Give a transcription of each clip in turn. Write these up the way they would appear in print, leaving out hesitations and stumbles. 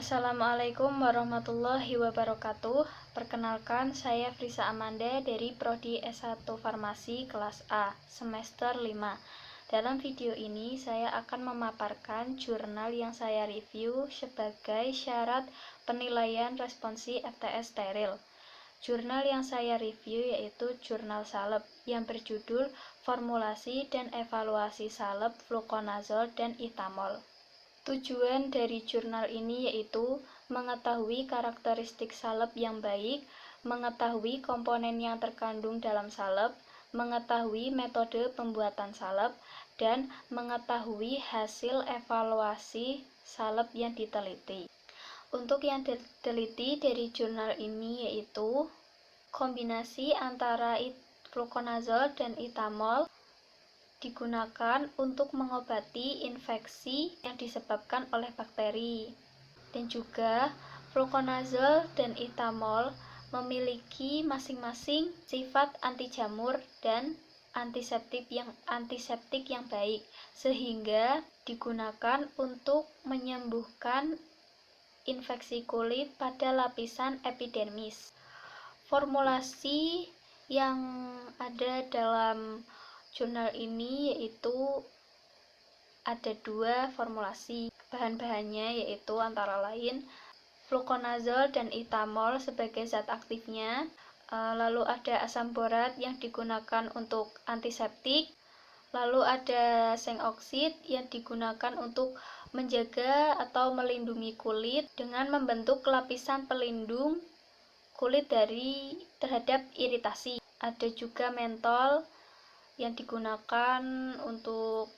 Assalamualaikum warahmatullahi wabarakatuh. Perkenalkan, saya Frisa Amanda dari Prodi S1 Farmasi kelas A, semester 5. Dalam video ini, saya akan memaparkan jurnal yang saya review sebagai syarat penilaian responsi FTS steril. Jurnal yang saya review yaitu jurnal salep yang berjudul Formulasi dan Evaluasi Salep Fluconazole dan Itamol. Tujuan dari jurnal ini yaitu mengetahui karakteristik salep yang baik, mengetahui komponen yang terkandung dalam salep, mengetahui metode pembuatan salep, dan mengetahui hasil evaluasi salep yang diteliti. Untuk yang diteliti dari jurnal ini yaitu kombinasi antara fluconazole dan itamol digunakan untuk mengobati infeksi yang disebabkan oleh bakteri. Dan juga fluconazole dan itamol memiliki masing-masing sifat anti jamur dan antiseptik yang baik, sehingga digunakan untuk menyembuhkan infeksi kulit pada lapisan epidermis. Formulasi yang ada dalam jurnal ini yaitu ada 2 formulasi. Bahan-bahannya yaitu antara lain fluconazole dan itamol sebagai zat aktifnya, lalu ada asam borat yang digunakan untuk antiseptik, lalu ada zinc oxide yang digunakan untuk menjaga atau melindungi kulit dengan membentuk lapisan pelindung kulit terhadap iritasi. Ada juga mentol yang digunakan untuk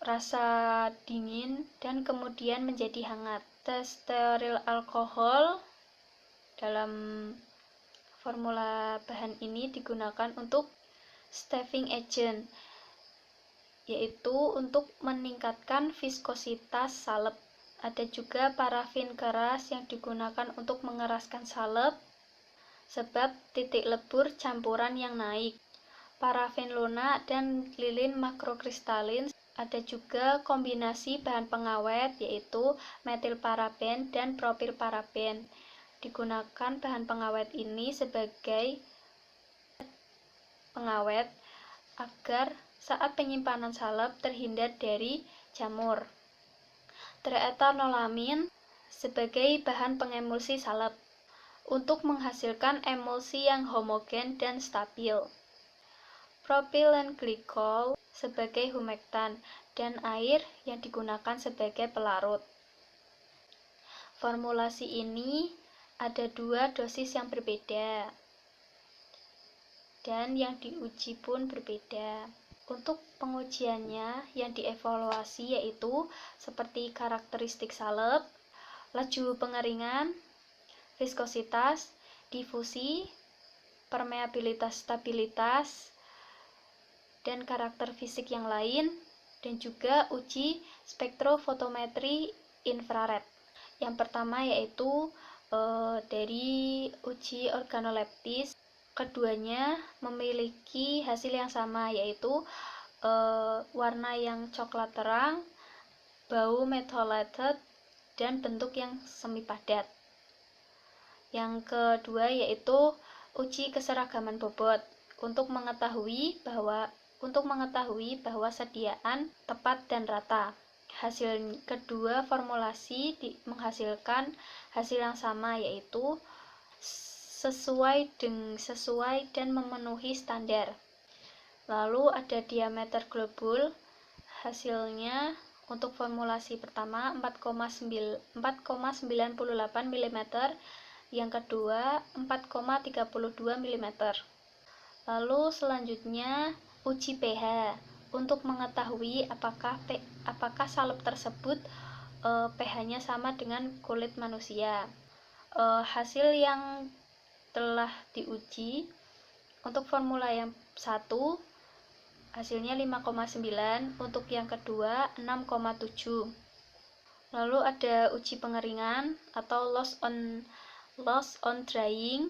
rasa dingin dan kemudian menjadi hangat. Steril alkohol dalam formula bahan ini digunakan untuk staving agent, yaitu untuk meningkatkan viskositas salep. Ada juga parafin keras yang digunakan untuk mengeraskan salep sebab titik lebur campuran yang naik. Parafin lunak dan lilin makrokristalin. Ada juga kombinasi bahan pengawet yaitu metilparaben dan propilparaben. Digunakan bahan pengawet ini sebagai pengawet agar saat penyimpanan salep terhindar dari jamur. Triethanolamin sebagai bahan pengemulsi salep untuk menghasilkan emulsi yang homogen dan stabil. Propilen glikol sebagai humektan dan air yang digunakan sebagai pelarut. Formulasi ini ada 2 dosis yang berbeda dan yang diuji pun berbeda. Untuk pengujiannya yang dievaluasi yaitu seperti karakteristik salep, laju pengeringan, viskositas, difusi, permeabilitas, stabilitas, dan karakter fisik yang lain, dan juga uji spektrofotometri infrared. Yang pertama yaitu dari uji organoleptis. Keduanya memiliki hasil yang sama yaitu warna yang coklat terang, bau methylated, dan bentuk yang semi padat. Yang kedua yaitu uji keseragaman bobot untuk mengetahui bahwa sediaan tepat dan rata. Hasil kedua formulasi menghasilkan hasil yang sama yaitu sesuai dan memenuhi standar. Lalu ada diameter globul. Hasilnya untuk formulasi pertama 4,98 mm, yang kedua 4,32 mm. Lalu selanjutnya uji pH untuk mengetahui apakah salep tersebut pH-nya sama dengan kulit manusia. Hasil yang telah diuji untuk formula yang 1 hasilnya 5,9, untuk yang kedua 6,7. Lalu ada uji pengeringan atau loss on drying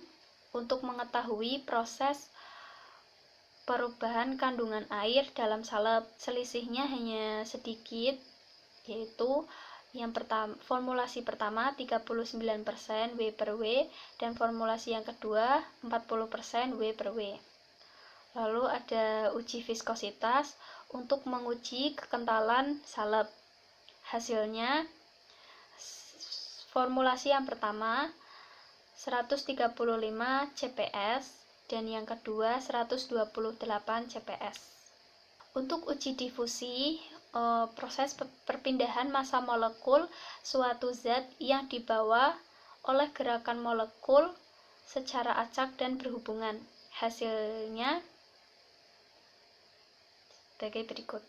untuk mengetahui proses perubahan kandungan air dalam salep. Selisihnya hanya sedikit, yaitu Formulasi pertama 39% W per W, dan formulasi yang kedua 40% W per W. Lalu ada uji viskositas untuk menguji kekentalan salep. Hasilnya, formulasi yang pertama 135 CPS dan yang kedua 128 CPS. Untuk uji difusi, proses perpindahan massa molekul suatu zat yang dibawa oleh gerakan molekul secara acak dan berhubungan. Hasilnya sebagai berikut.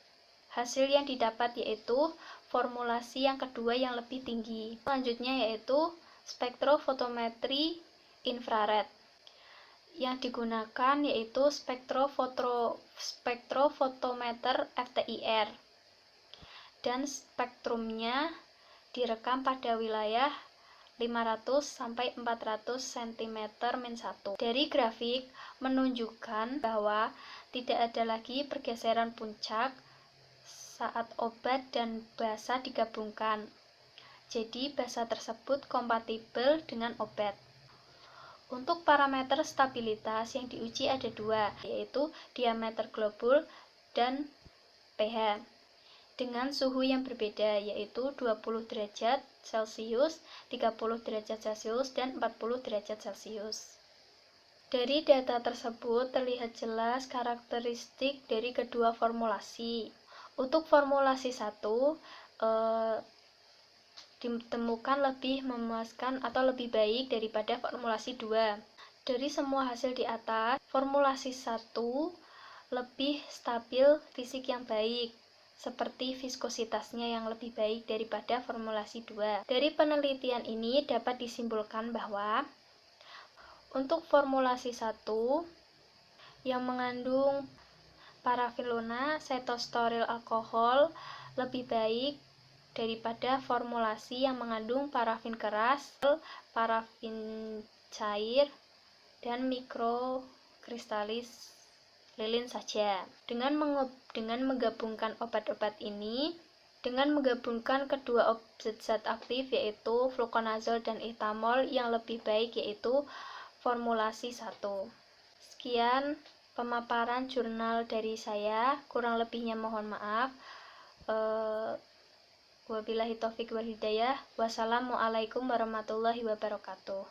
Hasil yang didapat yaitu formulasi yang kedua yang lebih tinggi. Selanjutnya yaitu spektrofotometri infrared. Yang digunakan yaitu spektrofotometer FTIR, dan spektrumnya direkam pada wilayah 500 sampai 400 cm-1. Dari grafik menunjukkan bahwa tidak ada lagi pergeseran puncak saat obat dan basa digabungkan. Jadi basa tersebut kompatibel dengan obat. Untuk parameter stabilitas yang diuji ada dua, yaitu diameter globul dan pH, dengan suhu yang berbeda, yaitu 20 derajat Celcius, 30 derajat Celcius, dan 40 derajat Celcius. Dari data tersebut terlihat jelas karakteristik dari kedua formulasi. Untuk formulasi 1, ditemukan lebih memuaskan atau lebih baik daripada formulasi 2. Dari semua hasil di atas, formulasi 1 lebih stabil fisik yang baik, seperti viskositasnya yang lebih baik daripada formulasi 2. Dari penelitian ini dapat disimpulkan bahwa untuk formulasi 1 yang mengandung parafin setosteril alkohol lebih baik daripada formulasi yang mengandung parafin keras, parafin cair, dan mikrokristalis lilin saja. Dengan menggabungkan obat-obat ini, dengan menggabungkan kedua zat aktif yaitu fluconazole dan etamol, yang lebih baik yaitu formulasi 1. Sekian pemaparan jurnal dari saya, kurang lebihnya mohon maaf. Wabillahi taufiq wal hidayah. Wassalamualaikum warahmatullahi wabarakatuh.